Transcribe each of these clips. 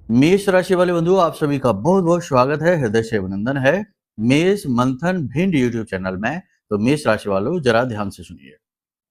मेष राशि वाले बंधुओं, आप सभी का बहुत बहुत स्वागत है, हृदय से अभिनंदन है। मेष मंथन भिंड यूट्यूब चैनल में। तो मेष राशि वालों, जरा ध्यान से सुनिए।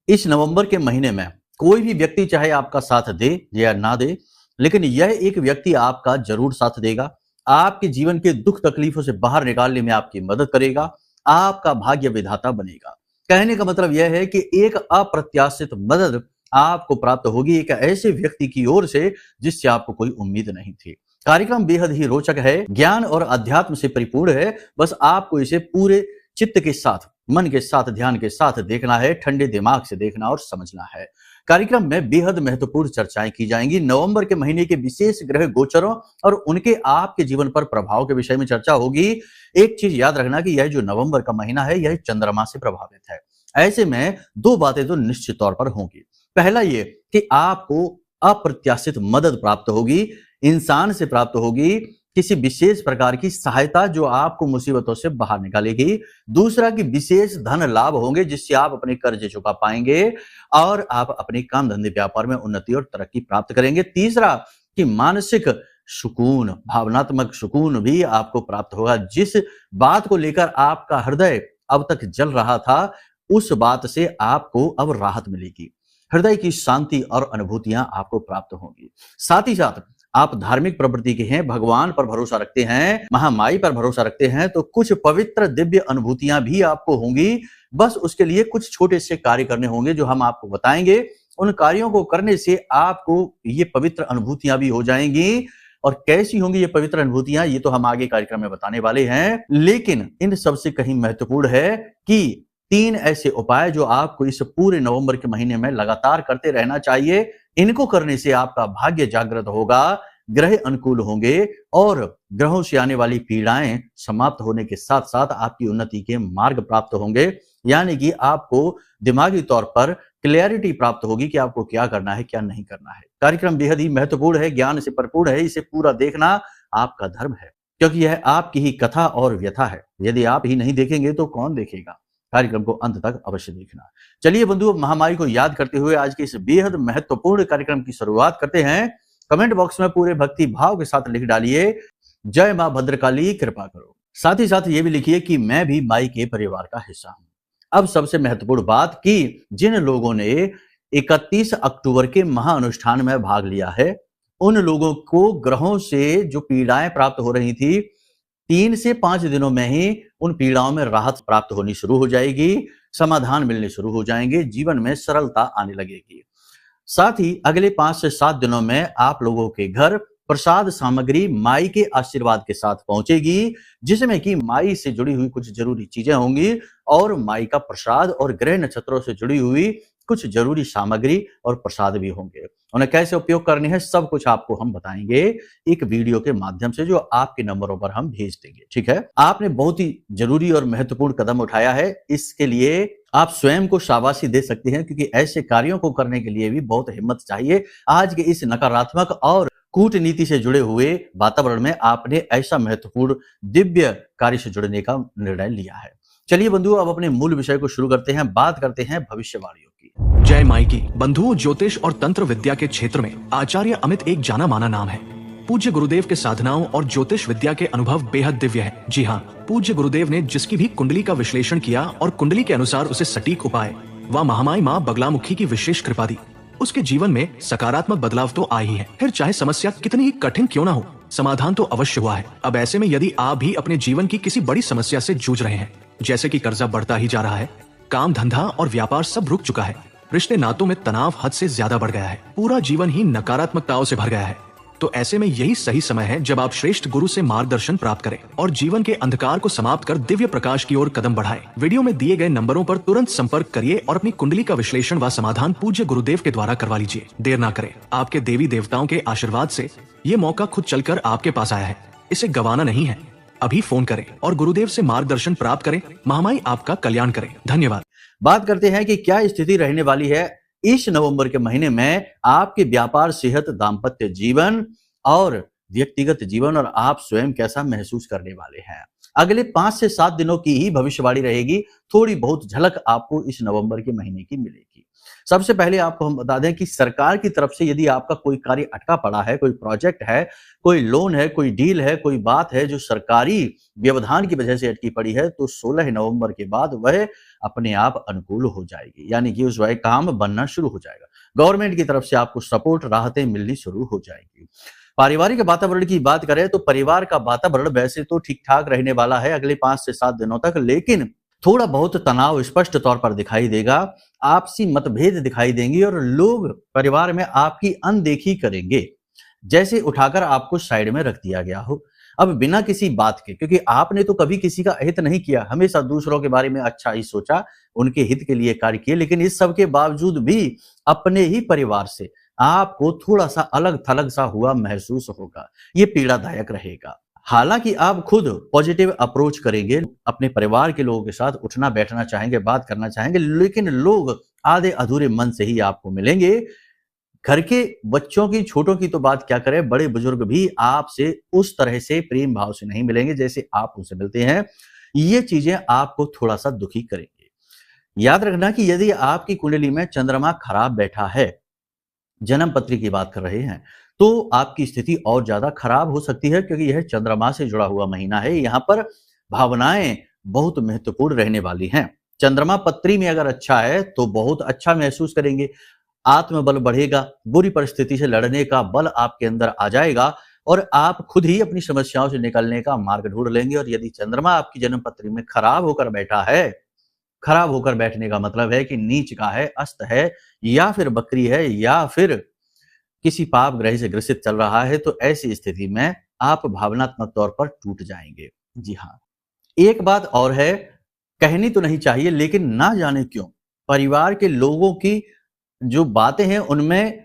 इस नवंबर के महीने में कोई भी व्यक्ति चाहे आपका साथ दे या ना दे, लेकिन यह एक व्यक्ति आपका जरूर साथ देगा। आपके जीवन के दुख तकलीफों से बाहर निकालने में आपकी मदद करेगा। आपका भाग्य विधाता बनेगा। कहने का मतलब यह है कि एक अप्रत्याशित मदद आपको प्राप्त होगी एक ऐसे व्यक्ति की ओर से जिससे आपको कोई उम्मीद नहीं थी। कार्यक्रम बेहद ही रोचक है, ज्ञान और अध्यात्म से परिपूर्ण है। बस आपको इसे पूरे चित्त के साथ, मन के साथ, ध्यान के साथ देखना है, ठंडे दिमाग से देखना और समझना है। कार्यक्रम में बेहद महत्वपूर्ण चर्चाएं की जाएंगी। नवंबर के महीने के विशेष ग्रह गोचरों और उनके आपके जीवन पर प्रभाव के विषय में चर्चा होगी। एक चीज याद रखना कि यह जो नवंबर का महीना है, यह चंद्रमा से प्रभावित है। ऐसे में दो बातें तो निश्चित तौर पर होंगी। पहला ये कि आपको अप्रत्याशित मदद प्राप्त होगी, इंसान से प्राप्त होगी, किसी विशेष प्रकार की सहायता जो आपको मुसीबतों से बाहर निकालेगी। दूसरा कि विशेष धन लाभ होंगे जिससे आप अपने कर्ज चुका पाएंगे और आप अपने काम धंधे व्यापार में उन्नति और तरक्की प्राप्त करेंगे। तीसरा कि मानसिक सुकून, भावनात्मक सुकून भी आपको प्राप्त होगा। जिस बात को लेकर आपका हृदय अब तक जल रहा था, उस बात से आपको अब राहत मिलेगी। हृदय की शांति और अनुभूतियां आपको प्राप्त होंगी। साथ ही साथ आप धार्मिक प्रवृत्ति के हैं, भगवान पर भरोसा रखते हैं, महामाई पर भरोसा रखते हैं, तो कुछ पवित्र दिव्य अनुभूतियां भी आपको होंगी। बस उसके लिए कुछ छोटे से कार्य करने होंगे जो हम आपको बताएंगे। उन कार्यों को करने से आपको ये पवित्र अनुभूतियां भी हो जाएंगी। और कैसी होंगी ये पवित्र अनुभूतियां, ये तो हम आगे कार्यक्रम में बताने वाले हैं। लेकिन इन सबसे कहीं महत्वपूर्ण है कि 3 ऐसे उपाय जो आपको इस पूरे नवंबर के महीने में लगातार करते रहना चाहिए। इनको करने से आपका भाग्य जागृत होगा, ग्रह अनुकूल होंगे और ग्रहों से आने वाली पीड़ाएं समाप्त होने के साथ साथ आपकी उन्नति के मार्ग प्राप्त होंगे। यानी कि आपको दिमागी तौर पर क्लैरिटी प्राप्त होगी कि आपको क्या करना है, क्या नहीं करना है। कार्यक्रम बेहद ही महत्वपूर्ण है, ज्ञान से भरपूर है। इसे पूरा देखना आपका धर्म है, क्योंकि यह आपकी ही कथा और व्यथा है। यदि आप ही नहीं देखेंगे तो कौन देखेगा। कार्यक्रम को अंत तक अवश्य देखना। चलिए बंधुओं, महामाई को याद करते हुए आज के इस बेहद महत्वपूर्ण कार्यक्रम की शुरुआत करते हैं। कमेंट बॉक्स में पूरे भक्ति भाव के साथ लिख डालिए, जय मां भद्रकाली कृपा करो। साथ ही साथ ये भी लिखिए कि मैं भी माई के परिवार का हिस्सा हूं। अब सबसे महत्वपूर्ण बात कि जिन लोगों ने 31 अक्टूबर के महाअनुष्ठान में भाग लिया है, उन लोगों को ग्रहों से जो पीड़ाएं प्राप्त हो रही थी, 3 से 5 दिनों में ही उन पीड़ाओं में राहत प्राप्त होनी शुरू हो जाएगी, समाधान मिलने शुरू हो जाएंगे, जीवन में सरलता आने लगेगी। साथ ही अगले 5 से 7 दिनों में आप लोगों के घर प्रसाद सामग्री माई के आशीर्वाद के साथ पहुंचेगी, जिसमें कि माई से जुड़ी हुई कुछ जरूरी चीजें होंगी और माई का प्रसाद और ग्रह नक्षत्रों से जुड़ी हुई कुछ जरूरी सामग्री और प्रसाद भी होंगे। उन्हें कैसे उपयोग करने हैं, सब कुछ आपको हम बताएंगे एक वीडियो के माध्यम से, जो आपके नंबरों पर हम भेज देंगे। ठीक है, आपने बहुत ही जरूरी और महत्वपूर्ण कदम उठाया है। इसके लिए आप स्वयं को शाबाशी दे सकते हैं, क्योंकि ऐसे कार्यों को करने के लिए भी बहुत हिम्मत चाहिए। आज के इस नकारात्मक और कूटनीति से जुड़े हुए वातावरण में आपने ऐसा महत्वपूर्ण दिव्य कार्य से जुड़ने का निर्णय लिया है। चलिए बंधुओं, अब अपने मूल विषय को शुरू करते हैं। बात करते हैं भविष्यवाणियों की। जय माई की। बंधुओं, ज्योतिष और तंत्र विद्या के क्षेत्र में आचार्य अमित एक जाना माना नाम है। पूज्य गुरुदेव के साधनाओं और ज्योतिष विद्या के अनुभव बेहद दिव्य है। जी हाँ, पूज्य गुरुदेव ने जिसकी भी कुंडली का विश्लेषण किया और कुंडली के अनुसार उसे सटीक उपाय व महामाई माँ बगलामुखी की विशेष कृपा दी, उसके जीवन में सकारात्मक बदलाव तो आए ही है। फिर चाहे समस्या कितनी ही कठिन क्यों ना हो, समाधान तो अवश्य हुआ है। अब ऐसे में यदि आप भी अपने जीवन की किसी बड़ी समस्या से जूझ रहे हैं, जैसे कि कर्जा बढ़ता ही जा रहा है, काम धंधा और व्यापार सब रुक चुका है, रिश्ते नातों में तनाव हद से ज्यादा बढ़ गया है, पूरा जीवन ही नकारात्मकताओं से भर गया है, तो ऐसे में यही सही समय है जब आप श्रेष्ठ गुरु से मार्गदर्शन प्राप्त करें और जीवन के अंधकार को समाप्त कर दिव्य प्रकाश की ओर कदम बढ़ाएं। वीडियो में दिए गए नंबरों पर तुरंत संपर्क करिए और अपनी कुंडली का विश्लेषण व समाधान पूज्य गुरुदेव के द्वारा करवा लीजिए। देर ना करें, आपके देवी देवताओं के आशीर्वाद से ये मौका खुद चलकर आपके पास आया है, इसे गंवाना नहीं है। अभी फोन करें और गुरुदेव से मार्गदर्शन प्राप्त करें। महामाई आपका कल्याण करें। धन्यवाद। बात करते हैं कि क्या स्थिति रहने वाली है इस नवंबर के महीने में आपके व्यापार, सेहत, दाम्पत्य जीवन और व्यक्तिगत जीवन, और आप स्वयं कैसा महसूस करने वाले हैं। अगले 5 से 7 दिनों की ही भविष्यवाणी रहेगी। थोड़ी बहुत झलक आपको इस नवंबर के महीने की मिलेगी। सबसे पहले आपको हम बता दें कि सरकार की तरफ से यदि आपका कोई कार्य अटका पड़ा है, कोई प्रोजेक्ट है, कोई लोन है, कोई डील है, कोई बात है जो सरकारी व्यवधान की वजह से अटकी पड़ी है, तो 16 नवंबर के बाद वह अपने आप अनुकूल हो जाएगी, यानी कि उस वह काम बनना शुरू हो जाएगा। गवर्नमेंट की तरफ से आपको सपोर्ट, राहतें मिलनी शुरू हो जाएंगी। पारिवारिक वातावरण की बात करें तो परिवार का वातावरण वैसे तो ठीक-ठाक रहने वाला है अगले 5 से 7 दिनों तक, लेकिन थोड़ा बहुत तनाव स्पष्ट तौर पर दिखाई देगा, आपसी मतभेद दिखाई देंगे और लोग परिवार में आपकी अनदेखी करेंगे, जैसे उठाकर आपको साइड में रख दिया गया हो। अब बिना किसी बात के, क्योंकि आपने तो कभी किसी का हित नहीं किया, हमेशा दूसरों के बारे में अच्छा ही सोचा, उनके हित के लिए कार्य किए, लेकिन इस सब के बावजूद भी अपने ही परिवार से आपको थोड़ा-सा अलग-थलग सा हुआ महसूस होगा। ये पीड़ादायक रहेगा। हालाँकि आप खुद पॉजिटिव अप्रोच करेंगे, अपने परिवार के लोगों के साथ उठना-बैठना चाहेंगे, बात करना चाहेंगे, लेकिन लोग आधे-अधूरे मन से ही आपको मिलेंगे। घर के बच्चों की, छोटों की तो बात क्या करें, बड़े बुजुर्ग भी आपसे उस तरह से प्रेम भाव से नहीं मिलेंगे जैसे आप उनसे मिलते हैं। ये चीजें आपको थोड़ा-सा दुखी करेंगे। याद रखना कि यदि आपकी कुंडली में चंद्रमा खराब बैठा है, जन्म पत्री की बात कर रहे हैं, तो आपकी स्थिति और ज्यादा खराब हो सकती है, क्योंकि यह चंद्रमा से जुड़ा हुआ महीना है। यहाँ पर भावनाएं बहुत महत्वपूर्ण रहने वाली हैं। चंद्रमा पत्री में अगर अच्छा है तो बहुत अच्छा महसूस करेंगे, आत्मबल बढ़ेगा, बुरी परिस्थिति से लड़ने का बल आपके अंदर आ जाएगा और आप खुद ही अपनी समस्याओं से निकलने का मार्ग ढूंढ लेंगे। और यदि चंद्रमा आपकी जन्म पत्री में खराब होकर बैठा है, खराब होकर बैठने का मतलब है कि नीच का है, अस्त है, या फिर बकरी है, या फिर किसी पाप ग्रह से ग्रसित चल रहा है, तो ऐसी स्थिति में आप भावनात्मक तौर पर टूट जाएंगे। जी हाँ, एक बात और है, कहनी तो नहीं चाहिए, लेकिन ना जाने क्यों परिवार के लोगों की जो बातें हैं उनमें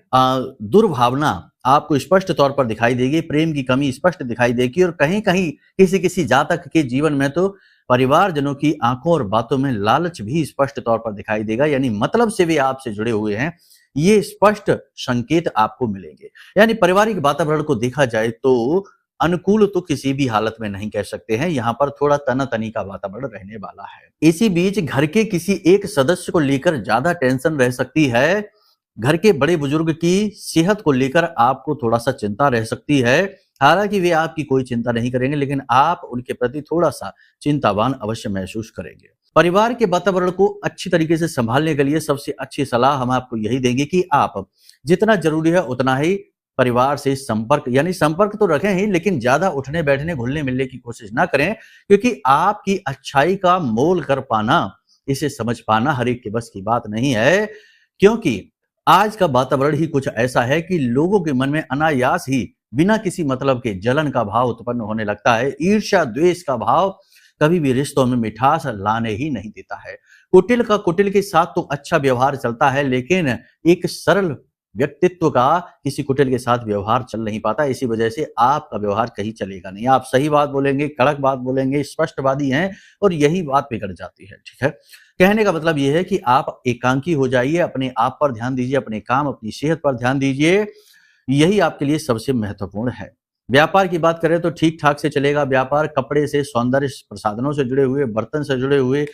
दुर्भावना आपको स्पष्ट तौर पर दिखाई देगी, प्रेम की कमी स्पष्ट दिखाई देगी, और कहीं-कहीं किसी-किसी जातक के जीवन में तो परिवारजनों की आंखों और बातों में लालच भी स्पष्ट तौर पर दिखाई देगा, यानी मतलब से वे आपसे जुड़े हुए हैं, ये स्पष्ट संकेत आपको मिलेंगे। यानी पारिवारिक वातावरण को देखा जाए तो अनुकूल तो किसी भी हालत में नहीं कह सकते हैं, यहाँ पर थोड़ा तना-तनी का वातावरण रहने वाला है। इसी बीच घर के किसी एक सदस्य को लेकर ज्यादा टेंशन रह सकती है, घर के बड़े बुजुर्ग की सेहत को लेकर आपको थोड़ा-सा चिंता रह सकती है। हालाँकि वे आपकी कोई चिंता नहीं करेंगे, लेकिन आप उनके प्रति थोड़ा-सा चिंतावान अवश्य महसूस करेंगे। परिवार के वातावरण को अच्छी तरीके से संभालने के लिए सबसे अच्छी सलाह हम आपको यही देंगे कि आप जितना ज़रूरी है उतना ही परिवार से संपर्क, यानी संपर्क तो रखें ही, लेकिन ज़्यादा उठने, बैठने, घुलने-मिलने की कोशिश ना करें, क्योंकि आपकी अच्छाई का मोल कर पाना, इसे समझ पाना हर एक के बस की बात नहीं है। क्योंकि आज का वातावरण ही कुछ ऐसा है कि लोगों के मन में अनायास ही बिना किसी मतलब के जलन का भाव उत्पन्न होने लगता है। ईर्ष्या, द्वेष का भाव कभी भी रिश्तों में मिठास लाने ही नहीं देता है। कुटिल के साथ तो अच्छा व्यवहार चलता है, लेकिन एक सरल व्यक्तित्व का किसी कुटिल के साथ व्यवहार चल नहीं पाता। इसी वजह से आपका व्यवहार कहीं चलेगा नहीं। आप सही बात बोलेंगे, कड़क बात बोलेंगे, स्पष्टवादी हैं, और यही बात बिगड़ जाती है। ठीक है, कहने का मतलब ये है कि आप एकांकी हो जाइए, अपने आप पर ध्यान दीजिए, अपने काम, अपनी सेहत पर ध्यान दीजिए, यही आपके लिए सबसे महत्वपूर्ण है। व्यापार की बात करें तो ठीक ठाक से चलेगा। व्यापार कपड़े से, सौंदर्य प्रसाधनों से जुड़े हुए, बर्तन से जुड़े हुए,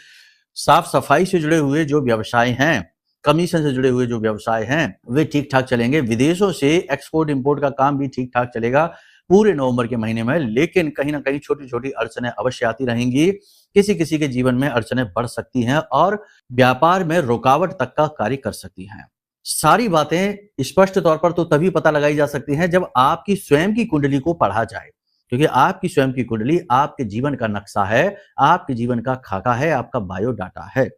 साफ सफाई से जुड़े हुए जो व्यवसाय हैं, कमीशन से जुड़े हुए जो व्यवसाय हैं, वे ठीक ठाक चलेंगे। विदेशों से एक्सपोर्ट इंपोर्ट का काम भी ठीक ठाक चलेगा पूरे नवंबर के महीने में, लेकिन कहीं ना कहीं छोटी छोटी अड़चनें अवश्य आती रहेंगी। किसी किसी के जीवन में अड़चनें बढ़ सकती हैं और व्यापार में रुकावट तक का कार्य कर सकती हैं। सारी बातें स्पष्ट तौर पर तो तभी पता लगाई जा सकती हैं जब आपकी स्वयं की कुंडली को पढ़ा जाए, क्योंकि आपकी स्वयं की कुंडली आपके जीवन का नक्शा है, आपके जीवन का खाका है, आपका बायोडाटा है।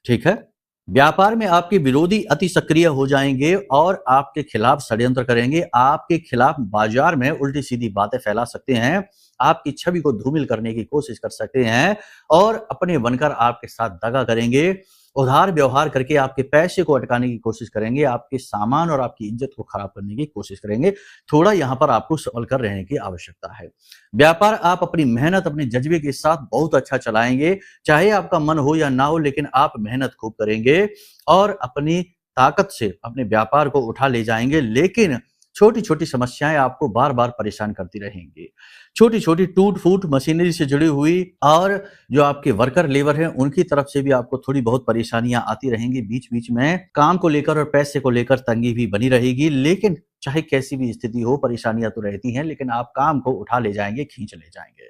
ठीक है, व्यापार में आपके विरोधी अति सक्रिय हो जाएंगे और आपके खिलाफ षड्यंत्र करेंगे, आपके खिलाफ बाजार में उल्टी सीधी बातें फैला सकते हैं, आपकी छवि को धूमिल करने की कोशिश कर सकते हैं और अपने बनकर आपके साथ दगा करेंगे, उधार व्यवहार करके आपके पैसे को अटकाने की कोशिश करेंगे, आपके सामान और आपकी इज्जत को खराब करने की कोशिश करेंगे। थोड़ा यहाँ पर आपको संभल कर रहने की आवश्यकता है। व्यापार आप अपनी मेहनत, अपने जज्बे के साथ बहुत अच्छा चलाएंगे, चाहे आपका मन हो या ना हो, लेकिन आप मेहनत खूब करेंगे और अपनी ताकत से अपने व्यापार को उठा ले जाएंगे। लेकिन छोटी छोटी समस्याएं आपको बार बार परेशान करती रहेंगी। छोटी छोटी टूट फूट मशीनरी से जुड़ी हुई और जो आपके वर्कर लेबर हैं उनकी तरफ से भी आपको थोड़ी बहुत परेशानियां आती रहेंगी। बीच बीच में काम को लेकर और पैसे को लेकर तंगी भी बनी रहेगी, लेकिन चाहे कैसी भी स्थिति हो परेशानियां तो रहती हैं, लेकिन आप काम को उठा ले जाएंगे, खींच ले जाएंगे।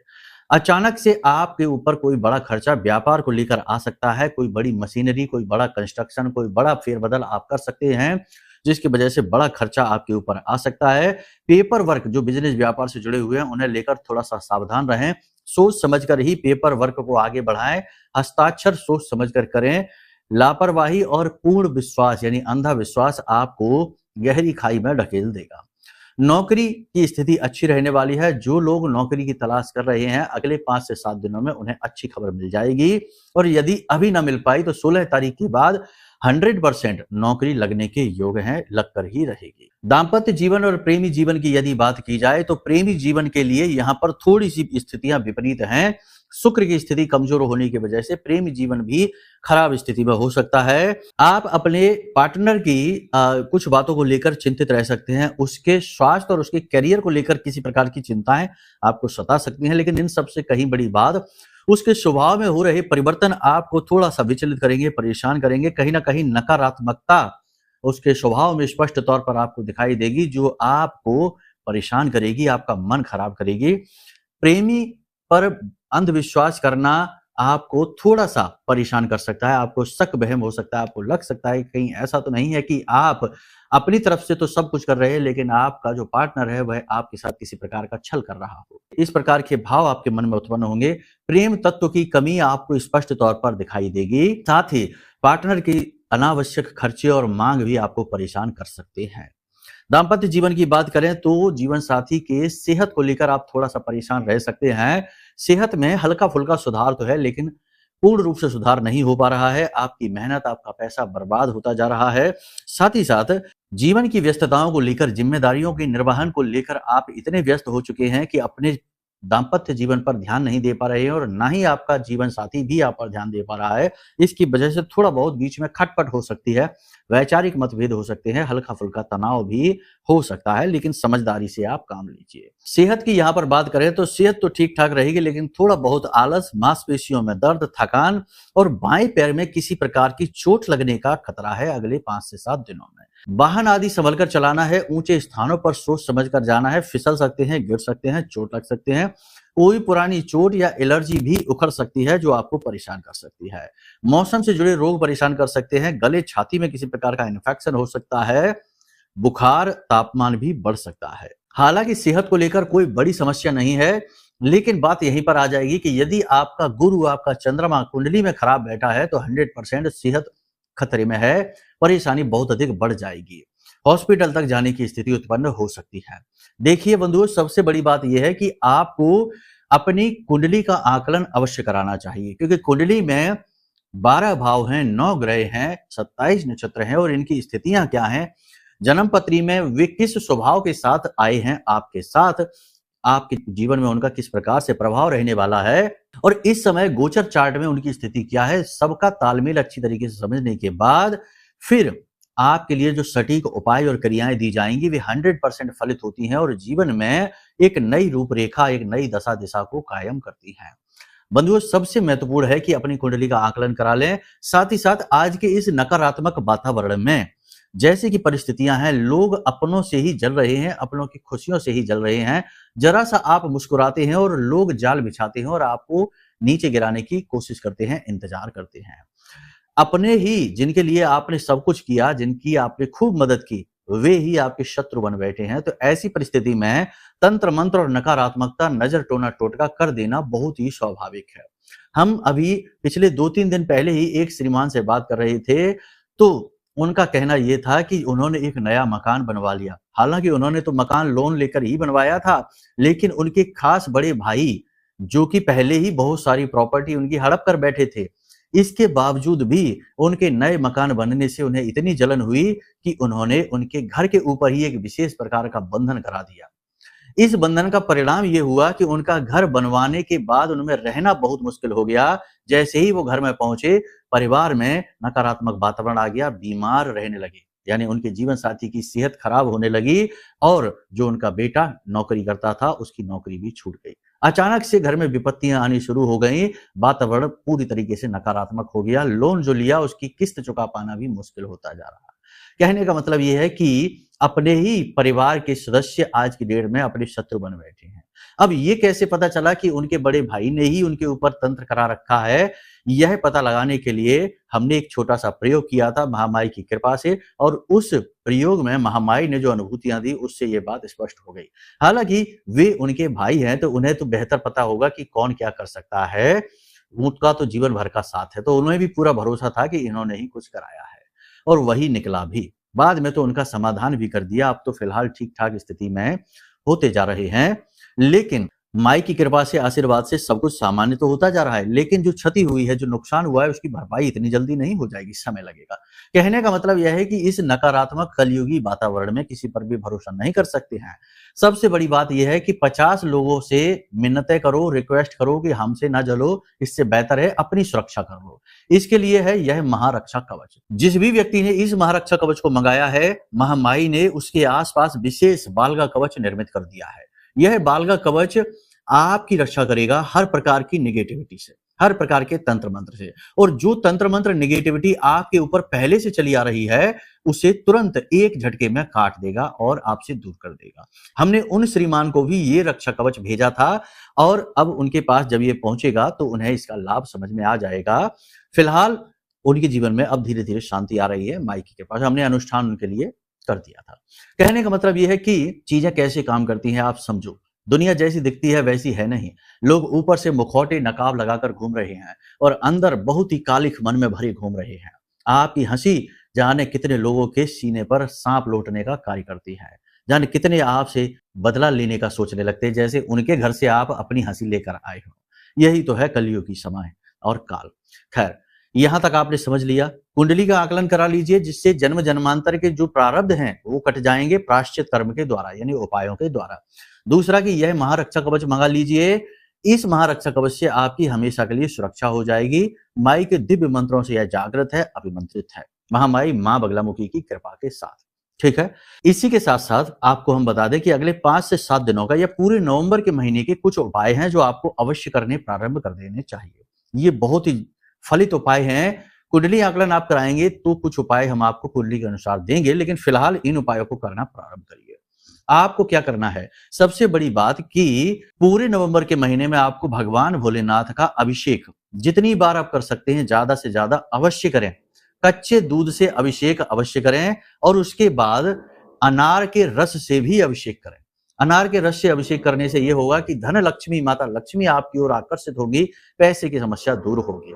अचानक से आपके ऊपर कोई बड़ा खर्चा व्यापार को लेकर आ सकता है, कोई बड़ी मशीनरी, कोई बड़ा कंस्ट्रक्शन, कोई बड़ा फेरबदल आप कर सकते हैं, जिसकी वजह से बड़ा खर्चा आपके ऊपर आ सकता है। पेपर वर्क जो बिजनेस व्यापार से जुड़े हुए हैं उन्हें लेकर थोड़ा सा सावधान रहें, सोच समझकर ही पेपर वर्क को आगे बढ़ाएं, हस्ताक्षर सोच समझकर करें। लापरवाही और पूर्ण विश्वास यानी अंधा विश्वास आपको गहरी खाई में ढकेल देगा। नौकरी की स्थिति अच्छी रहने वाली है। जो लोग नौकरी की तलाश कर रहे हैं अगले 5 से 7 दिनों में उन्हें अच्छी खबर मिल जाएगी, और यदि अभी ना मिल पाई तो 16 तारीख के बाद 100% नौकरी लगने के योग हैं, लगकर ही रहेगी। दाम्पत्य जीवन और प्रेमी जीवन की यदि बात की जाए तो प्रेमी जीवन के लिए यहाँ पर थोड़ी सी स्थितियां विपरीत हैं। शुक्र की स्थिति कमजोर होने की वजह से प्रेमी जीवन भी खराब स्थिति में हो सकता है। आप अपने पार्टनर की कुछ बातों को लेकर चिंतित रह सकते हैं। उसके स्वास्थ्य और उसके करियर को लेकर किसी प्रकार की चिंताएं आपको सता सकती हैं, लेकिन इन सबसे कहीं बड़ी बात उसके स्वभाव में हो रहे परिवर्तन आपको थोड़ा सा विचलित करेंगे, परेशान करेंगे। कहीं ना कहीं नकारात्मकता उसके स्वभाव में स्पष्ट तौर पर आपको दिखाई देगी, जो आपको परेशान करेगी, आपका मन खराब करेगी। प्रेमी पर अंधविश्वास करना आपको थोड़ा सा परेशान कर सकता है, आपको शक वहम हो सकता है, आपको लग सकता है कहीं ऐसा तो नहीं है कि आप अपनी तरफ से तो सब कुछ कर रहे हैं लेकिन आपका जो पार्टनर है वह आपके साथ किसी प्रकार का छल कर रहा हो। इस प्रकार के भाव आपके मन में उत्पन्न होंगे। प्रेम तत्व की कमी आपको स्पष्ट तौर पर दिखाई देगी। साथ ही पार्टनर की अनावश्यक खर्चे और मांग भी आपको परेशान कर सकते हैं। दाम्पत्य जीवन की बात करें तो जीवन साथी के सेहत को लेकर आप थोड़ा सा परेशान रह सकते हैं। सेहत में हल्का फुल्का सुधार तो है लेकिन पूर्ण रूप से सुधार नहीं हो पा रहा है। आपकी मेहनत, आपका पैसा बर्बाद होता जा रहा है। साथ ही साथ जीवन की व्यस्तताओं को लेकर, जिम्मेदारियों के निर्वहन को लेकर आप इतने व्यस्त हो चुके हैं कि अपने दाम्पत्य जीवन पर ध्यान नहीं दे पा रहे हैं और ना ही आपका जीवन साथी भी आप पर ध्यान दे पा रहा है। इसकी वजह से थोड़ा बहुत बीच में खटपट हो सकती है, वैचारिक मतभेद हो सकते हैं, हल्का फुल्का तनाव भी हो सकता है, लेकिन समझदारी से आप काम लीजिए। सेहत की यहाँ पर बात करें तो सेहत तो ठीक ठाक रहेगी, लेकिन थोड़ा बहुत आलस, मांसपेशियों में दर्द, थकान और बाएं पैर में किसी प्रकार की चोट लगने का खतरा है अगले 5 से 7 दिनों में। वाहन आदि संभल कर चलाना है, ऊंचे स्थानों पर सोच समझ कर जाना है, फिसल सकते हैं, गिर सकते हैं, चोट लग सकते हैं। कोई पुरानी चोट या एलर्जी भी उखड़ सकती है जो आपको परेशान कर सकती है। मौसम से जुड़े रोग परेशान कर सकते हैं, गले छाती में किसी प्रकार का इन्फेक्शन हो सकता है, बुखार, तापमान भी बढ़ सकता है। हालांकि सेहत को लेकर कोई बड़ी समस्या नहीं है, लेकिन बात यहीं पर आ जाएगी कि यदि आपका गुरु, आपका चंद्रमा कुंडली में खराब बैठा है तो 100% सेहत खतरे में है, परेशानी बहुत अधिक बढ़ जाएगी, हॉस्पिटल तक जाने की स्थिति उत्पन्न हो सकती है। देखिए बंधुओं, सबसे बड़ी बात यह है कि आपको अपनी कुंडली का आकलन अवश्य कराना चाहिए, क्योंकि कुंडली में 12 भाव हैं, 9 ग्रह हैं, 27 नक्षत्र हैं और इनकी स्थितियां क्या हैं, जन्म पत्री में वे किस स्वभाव के साथ आए हैं आपके साथ, आपके जीवन में उनका किस प्रकार से प्रभाव रहने वाला है और इस समय गोचर चार्ट में उनकी स्थिति क्या है, सबका तालमेल अच्छी तरीके से समझने के बाद फिर आपके लिए जो सटीक उपाय और क्रियाएं दी जाएंगी वे 100% फलित होती हैं और जीवन में एक नई रूपरेखा, एक नई दशा दिशा को कायम करती हैं। बंधुओं, सबसे महत्वपूर्ण है कि अपनी कुंडली का आकलन करा लें। साथ ही साथ आज के इस नकारात्मक वातावरण में जैसे कि परिस्थितियां हैं, लोग अपनों से ही जल रहे हैं, अपनों की खुशियों से ही जल रहे हैं। जरा सा आप मुस्कुराते हैं और लोग जाल बिछाते हैं और आपको नीचे गिराने की कोशिश करते हैं, इंतजार करते हैं। अपने ही जिनके लिए आपने सब कुछ किया, जिनकी आपने खूब मदद की, वे ही आपके शत्रु बन बैठे हैं। तो ऐसी परिस्थिति में तंत्र मंत्र और नकारात्मकता, नजर टोना टोटका कर देना बहुत ही स्वाभाविक है। हम अभी पिछले 2-3 दिन पहले ही एक श्रीमान से बात कर रहे थे, तो उनका कहना यह था कि उन्होंने एक नया मकान बनवा लिया। हालांकि उन्होंने तो मकान लोन लेकर ही बनवाया था, लेकिन उनके खास बड़े भाई जो कि पहले ही बहुत सारी प्रॉपर्टी उनकी हड़प कर बैठे थे, इसके बावजूद भी उनके नए मकान बनने से उन्हें इतनी जलन हुई कि उन्होंने उनके घर के ऊपर ही एक विशेष प्रकार का बंधन करा दिया। इस बंधन का परिणाम यह हुआ कि उनका घर बनवाने के बाद उनमें रहना बहुत मुश्किल हो गया। जैसे ही वो घर में पहुंचे, परिवार में नकारात्मक वातावरण आ गया, बीमार रहने लगे। यानी उनके जीवन साथी की सेहत खराब होने लगी और जो उनका बेटा नौकरी करता था उसकी नौकरी भी छूट गई। अचानक से घर में विपत्तियां आनी शुरू हो गई, वातावरण पूरी तरीके से नकारात्मक हो गया। लोन जो लिया उसकी किस्त चुका पाना भी मुश्किल होता जा रहा। कहने का मतलब ये है कि अपने ही परिवार के सदस्य आज की डेट में अपने शत्रु बन बैठे हैं। अब ये कैसे पता चला कि उनके बड़े भाई ने ही उनके ऊपर तंत्र करा रखा है? यह पता लगाने के लिए हमने एक छोटा-सा प्रयोग किया था महामाई की कृपा से, और उस प्रयोग में महामाई ने जो अनुभूतियां दी उससे ये बात स्पष्ट हो गई। हालांकि वे उनके भाई हैं तो उन्हें तो बेहतर पता होगा कि कौन क्या कर सकता है, उनका तो जीवन भर का साथ है, तो उन्हें भी पूरा भरोसा था कि इन्होंने ही कुछ कराया है और वही निकला भी। बाद में तो उनका समाधान भी कर दिया, अब तो फिलहाल ठीक-ठाक स्थिति में होते जा रहे हैं। लेकिन माई की कृपा से, आशीर्वाद से सब कुछ सामान्य तो होता जा रहा है, लेकिन जो क्षति हुई है, जो नुकसान हुआ है, उसकी भरपाई इतनी जल्दी नहीं हो जाएगी, समय लगेगा। कहने का मतलब यह है कि इस नकारात्मक कलयुगी वातावरण में किसी पर भी भरोसा नहीं कर सकते हैं। सबसे बड़ी बात यह है कि 50 लोगों से मिन्नतें करो, रिक्वेस्ट करो कि हमसे ना जलो, इससे बेहतर है अपनी सुरक्षा कर लो। इसके लिए है यह महारक्षा कवच। जिस भी व्यक्ति ने इस महारक्षा कवच को मंगाया है, महामाई ने उसके आसपास विशेष बालगा कवच निर्मित कर दिया है। यह बालगा कवच आपकी रक्षा करेगा हर प्रकार की नेगेटिविटी से, हर प्रकार के तंत्र मंत्र से, और जो तंत्र मंत्र नेगेटिविटी आपके ऊपर पहले से चली आ रही है उसे तुरंत एक झटके में काट देगा और आपसे दूर कर देगा। हमने उन श्रीमान को भी ये रक्षा कवच भेजा था और अब उनके पास जब ये पहुंचेगा तो उन्हें इसका लाभ समझ में आ जाएगा। फिलहाल उनके जीवन में अब धीरे धीरे शांति आ रही है माई की कृपा से। हमने अनुष्ठान उनके लिए कर दिया था। कहने का मतलब यह है कि चीजें कैसे काम करती हैं आप समझो। दुनिया जैसी दिखती है वैसी है नहीं। लोग ऊपर से मुखौटे नकाब लगाकर घूम रहे हैं और अंदर बहुत ही कालिख मन में भरे घूम रहे हैं। आपकी हंसी जाने कितने लोगों के सीने पर सांप लौटने का कार्य करती है, जाने कितने आपसे बदला लेने का सोचने लगते हैं, जैसे उनके घर से आप अपनी हंसी लेकर आए हो। यही तो है कलयुग की समय और काल। खैर, यहां तक आपने समझ लिया। कुंडली का आकलन करा लीजिए, जिससे जन्म जन्मांतर के जो प्रारब्ध हैं वो कट जाएंगे प्रायश्चित कर्म के द्वारा, यानी उपायों के द्वारा। दूसरा कि यह महारक्षा कवच मंगा लीजिए। इस महारक्षा कवच से आपकी हमेशा के लिए सुरक्षा हो जाएगी। माई के दिव्य मंत्रों से यह जागृत है, अभिमंत्रित है, महामाई मां बगलामुखी की कृपा के साथ। ठीक है। इसी के साथ साथ आपको हम बता दें कि अगले 5 से 7 दिनों का या पूरे नवंबर के महीने के कुछ उपाय हैं जो आपको अवश्य करने प्रारंभ कर देने चाहिए। ये बहुत ही फलित उपाय हैं। कुंडली आकलन आप कराएंगे तो कुछ उपाय हम आपको कुंडली के अनुसार देंगे, लेकिन फिलहाल इन उपायों को करना प्रारंभ करिए। आपको क्या करना है? सबसे बड़ी बात कि पूरे नवंबर के महीने में आपको भगवान भोलेनाथ का अभिषेक जितनी बार आप कर सकते हैं ज्यादा से ज्यादा अवश्य करें। कच्चे दूध से अभिषेक अवश्य करें और उसके बाद अनार के रस से भी अभिषेक करें। अनार के रस से अभिषेक करने से यह होगा कि धन लक्ष्मी, माता लक्ष्मी आपकी ओर आकर्षित होगी, पैसे की समस्या दूर होगी।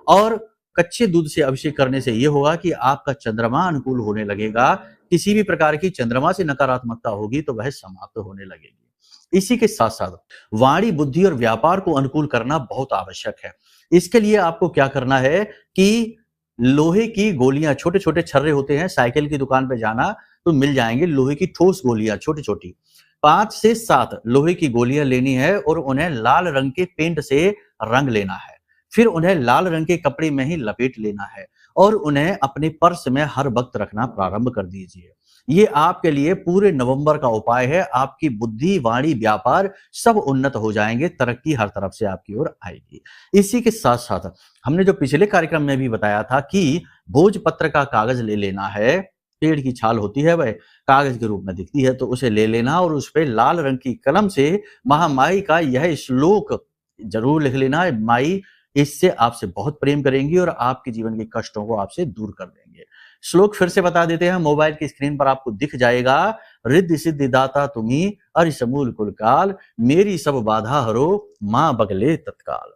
और कच्चे दूध से अभिषेक करने से यह होगा कि आपका चंद्रमा अनुकूल होने लगेगा। किसी भी प्रकार की चंद्रमा से नकारात्मकता होगी तो वह समाप्त होने लगेगी। इसी के साथ साथ वाणी, बुद्धि और व्यापार को अनुकूल करना बहुत आवश्यक है। इसके लिए आपको क्या करना है कि लोहे की गोलियां, छोटे छोटे छर्रे होते हैं, साइकिल की दुकान पे जाना तो मिल जाएंगे लोहे की ठोस गोलियां, छोटी छोटी 5 से 7 लोहे की गोलियां लेनी है और उन्हें लाल रंग के पेंट से रंग लेना है। फिर उन्हें लाल रंग के कपड़े में ही लपेट लेना है और उन्हें अपने पर्स में हर वक्त रखना प्रारंभ कर दीजिए। ये आपके लिए पूरे नवंबर का उपाय है। आपकी बुद्धि, वाणी, व्यापार सब उन्नत हो जाएंगे, तरक्की हर तरफ से आपकी ओर आएगी। इसी के साथ साथ हमने जो पिछले कार्यक्रम में भी बताया था कि भोजपत्र का कागज ले लेना है। पेड़ की छाल होती है, वह कागज के रूप में दिखती है, तो उसे ले लेना और उस पर लाल रंग की कलम से महामाई का यह श्लोक जरूर लिख लेना। माई इससे आपसे बहुत प्रेम करेंगी और आपके जीवन के कष्टों को आपसे दूर कर देंगे। श्लोक फिर से बता देते हैं, मोबाइल की स्क्रीन पर आपको दिख जाएगा। रिद्धि सिद्धि दाता तुम्ही, अरिसमूल कुल काल, मेरी सब बाधा हरो, मां बगले तत्काल।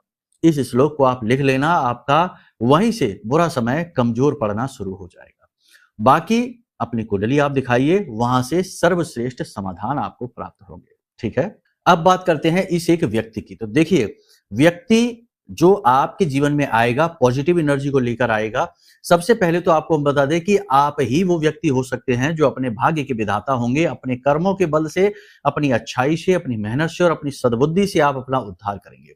इस श्लोक को आप लिख लेना, आपका वहीं से बुरा समय कमजोर पड़ना शुरू हो जाएगा। बाकी अपनी कुंडली आप दिखाइए, वहां से सर्वश्रेष्ठ समाधान आपको प्राप्त होंगे। ठीक है। अब बात करते हैं इस एक व्यक्ति की। तो देखिए, व्यक्ति जो आपके जीवन में आएगा पॉजिटिव एनर्जी को लेकर आएगा। सबसे पहले तो आपको हम बता दें कि आप ही वो व्यक्ति हो सकते हैं जो अपने भाग्य के विधाता होंगे। अपने कर्मों के बल से, अपनी अच्छाई से, अपनी मेहनत से और अपनी सद्बुद्धि से आप अपना उद्धार करेंगे।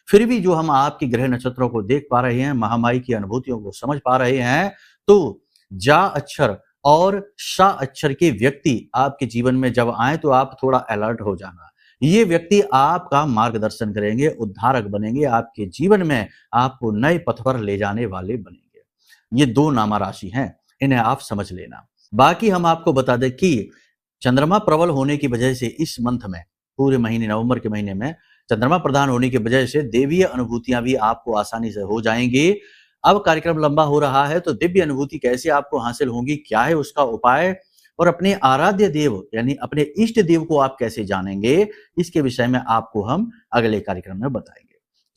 फिर भी जो हम आपकी ग्रह नक्षत्रों को देख पा रहे हैं, महामाई की अनुभूतियों को समझ पा रहे हैं, तो जा अक्षर और श अक्षर के व्यक्ति आपके जीवन में जब आए तो आप थोड़ा अलर्ट हो जाना। ये व्यक्ति आपका मार्गदर्शन करेंगे, उद्धारक बनेंगे, आपके जीवन में आपको नए पथ पर ले जाने वाले बनेंगे। ये 2 नामा राशि हैं, इन्हें आप समझ लेना। बाकी हम आपको बता दें कि चंद्रमा प्रबल होने की वजह से इस मंथ में, पूरे महीने नवंबर के महीने में चंद्रमा प्रधान होने की वजह से देवीय अनुभूतियां भी आपको आसानी से हो जाएंगी। अब कार्यक्रम लंबा हो रहा है तो दिव्य अनुभूति कैसे आपको हासिल होंगी, क्या है उसका उपाय और अपने आराध्य देव यानी अपने इष्ट देव को आप कैसे जानेंगे, इसके विषय में आपको हम अगले कार्यक्रम में बताएंगे।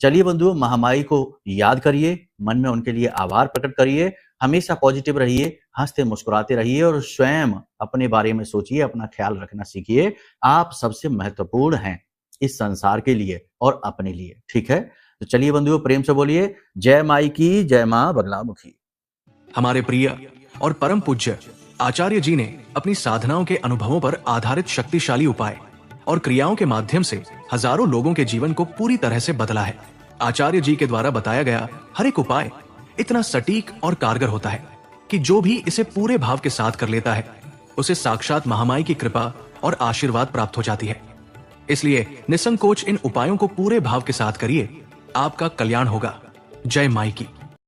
चलिए बंधुओं, महामाई को याद करिए, मन में उनके लिए आभार प्रकट करिए, हमेशा पॉजिटिव रहिए, हंसते मुस्कुराते रहिए और स्वयं अपने बारे में सोचिए, अपना ख्याल रखना सीखिए। आप सबसे महत्वपूर्ण हैं इस संसार के लिए और अपने लिए, ठीक है? तो चलिए बंधुओं, प्रेम से बोलिए जय माई की, जय मां बगलामुखी। हमारे प्रिय और परम पूज्य आचार्य जी ने अपनी साधनाओं के अनुभवों पर आधारित शक्तिशाली उपाय और क्रियाओं के माध्यम से हजारों लोगों के जीवन को पूरी तरह से बदला है। आचार्य जी के द्वारा बताया गया हर एक उपाय इतना सटीक और कारगर होता है कि जो भी इसे पूरे भाव के साथ कर लेता है उसे साक्षात महामाई की कृपा और आशीर्वाद प्राप्त हो जाती है। इसलिए निसंकोच इन उपायों को पूरे भाव के साथ करिए, आपका कल्याण होगा। जय माई की।